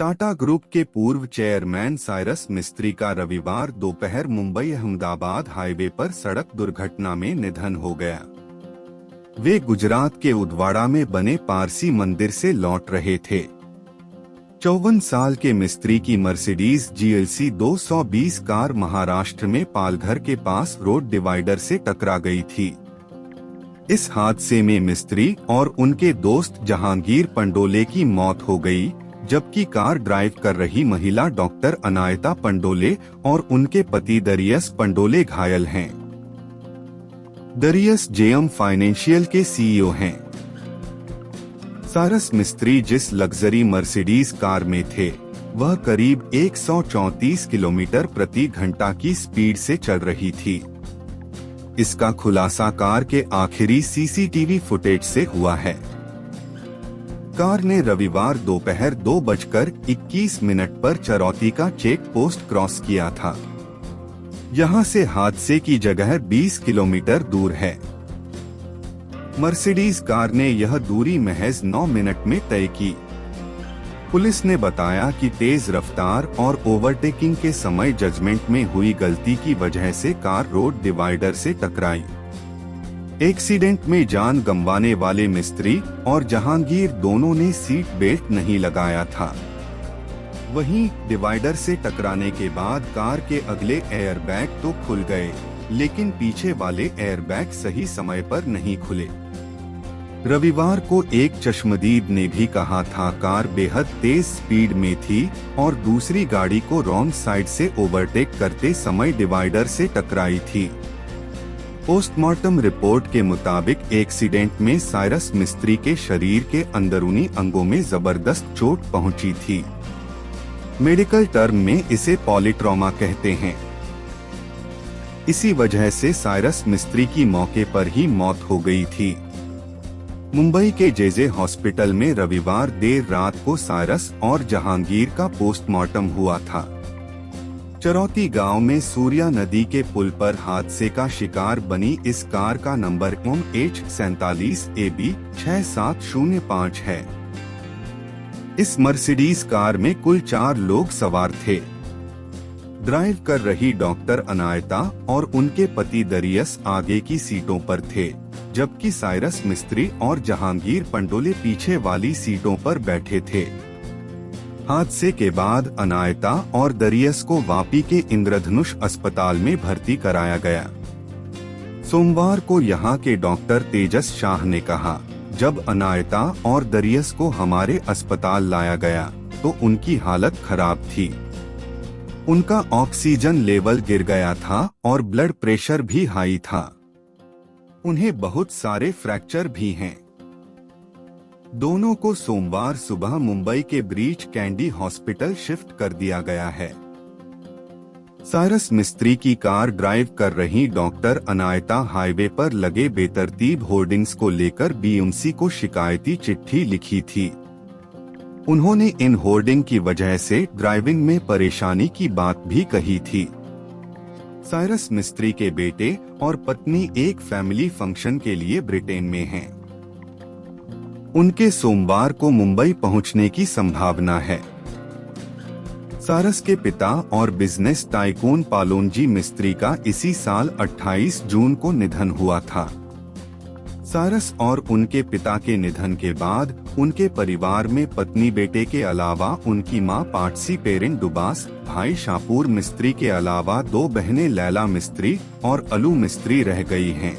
Tata group के पूर्व chairman Cyrus मिस्त्री का रविवार दोपहर मुंबई अहमदाबाद हाईवे पर सड़क दुर्घटना में निधन हो गया। वे गुजरात के उदवाड़ा में बने पारसी मंदिर से लौट रहे थे। 54 साल के मिस्त्री की मर्सिडीज GLC 220 कार महाराष्ट्र में पालघर के पास रोड डिवाइडर से टकरा गई थी। इस हादसे में मिस्त्री और उनके दोस्त जहांगीर पंडोले की मौत हो गई, जबकि कार ड्राइव कर रही महिला डॉक्टर अनायता पंडोले और उनके पति दरियस पंडोले घायल हैं। दरियस JM फाइनेंशियल के CEO हैं। साइरस मिस्त्री जिस लग्जरी मर्सिडीज कार में थे, वह करीब 134 किलोमीटर प्रति घंटा की स्पीड से चल रही थी। इसका खुलासा कार के आखिरी CCTV फुटेज से हुआ है। कार ने रविवार दोपहर 2:21 पर चरौती का चेक पोस्ट क्रॉस किया था। यहां से हादसे की जगह 20 किलोमीटर दूर है। मर्सिडीज कार ने यह दूरी महज 9 मिनट में तय की। पुलिस ने बताया कि तेज रफ्तार और ओवरटेकिंग के समय जजमेंट में हुई गलती की वजह से कार रोड डिवाइडर से टकराई। एक्सीडेंट में जान गंवाने वाले मिस्त्री और जहांगीर दोनों ने सीट बेल्ट नहीं लगाया था। वहीं डिवाइडर से टकराने के बाद कार के अगले एयरबैग तो खुल गए, लेकिन पीछे वाले एयरबैग सही समय पर नहीं खुले। रविवार को एक चश्मदीद ने भी कहा था कार बेहद तेज स्पीड में थी और दूसरी गाड़ी को रॉन्ग साइड से ओवरटेक करते समय डिवाइडर से टकराई थी। पोस्टमार्टम रिपोर्ट के मुताबिक एक्सीडेंट में साइरस मिस्त्री के शरीर के अंदरूनी अंगों में जबरदस्त चोट पहुंची थी। मेडिकल टर्म में इसे पॉलीट्रॉमा कहते हैं। इसी वजह से साइरस मिस्त्री की मौके पर ही मौत हो गई थी। मुंबई के JJ हॉस्पिटल में रविवार देर रात को साइरस और जहांगीर का पोस्टमार्टम हुआ था। चरौती गांव में सूर्या नदी के पुल पर हादसे का शिकार बनी इस कार का नंबर MH47AB 6705 है। इस मर्सिडीज कार में कुल 4 लोग सवार थे। ड्राइव कर रही डॉक्टर अनायता और उनके पति दरियस आगे की सीटों पर थे, जबकि साइरस मिस्त्री और जहांगीर पंडोले पीछे वाली सीटों पर बैठे थे। हादसे के बाद अनायता और दरियस को वापी के इंद्रधनुष अस्पताल में भर्ती कराया गया। सोमवार को यहां के डॉक्टर तेजस शाह ने कहा, जब अनायता और दरियस को हमारे अस्पताल लाया गया तो उनकी हालत खराब थी। उनका ऑक्सीजन लेवल गिर गया था और ब्लड प्रेशर भी हाई था। उन्हें बहुत सारे फ्रैक्चर भी हैं। दोनों को सोमवार सुबह मुंबई के ब्रीच कैंडी हॉस्पिटल शिफ्ट कर दिया गया है। साइरस मिस्त्री की कार ड्राइव कर रही डॉक्टर अनायता हाईवे पर लगे बेतरतीब होर्डिंग्स को लेकर BMC को शिकायती चिट्ठी लिखी थी। उन्होंने इन होर्डिंग की वजह से ड्राइविंग में परेशानी की बात भी कही थी। साइरस मिस्त्री के बेटे और पत्नी एक फैमिली फंक्शन के लिए ब्रिटेन में हैं। उनके सोमवार को मुंबई पहुंचने की संभावना है। साइरस के पिता और बिजनेस टाइकून पालोनजी मिस्त्री का इसी साल 28 जून को निधन हुआ था। साइरस और उनके पिता के निधन के बाद उनके परिवार में पत्नी बेटे के अलावा उनकी मां पाटसी पेरेन डुबास, भाई शापूर मिस्त्री के अलावा 2 बहनें लैला मिस्त्री और अलू मिस्त्री रह गई हैं।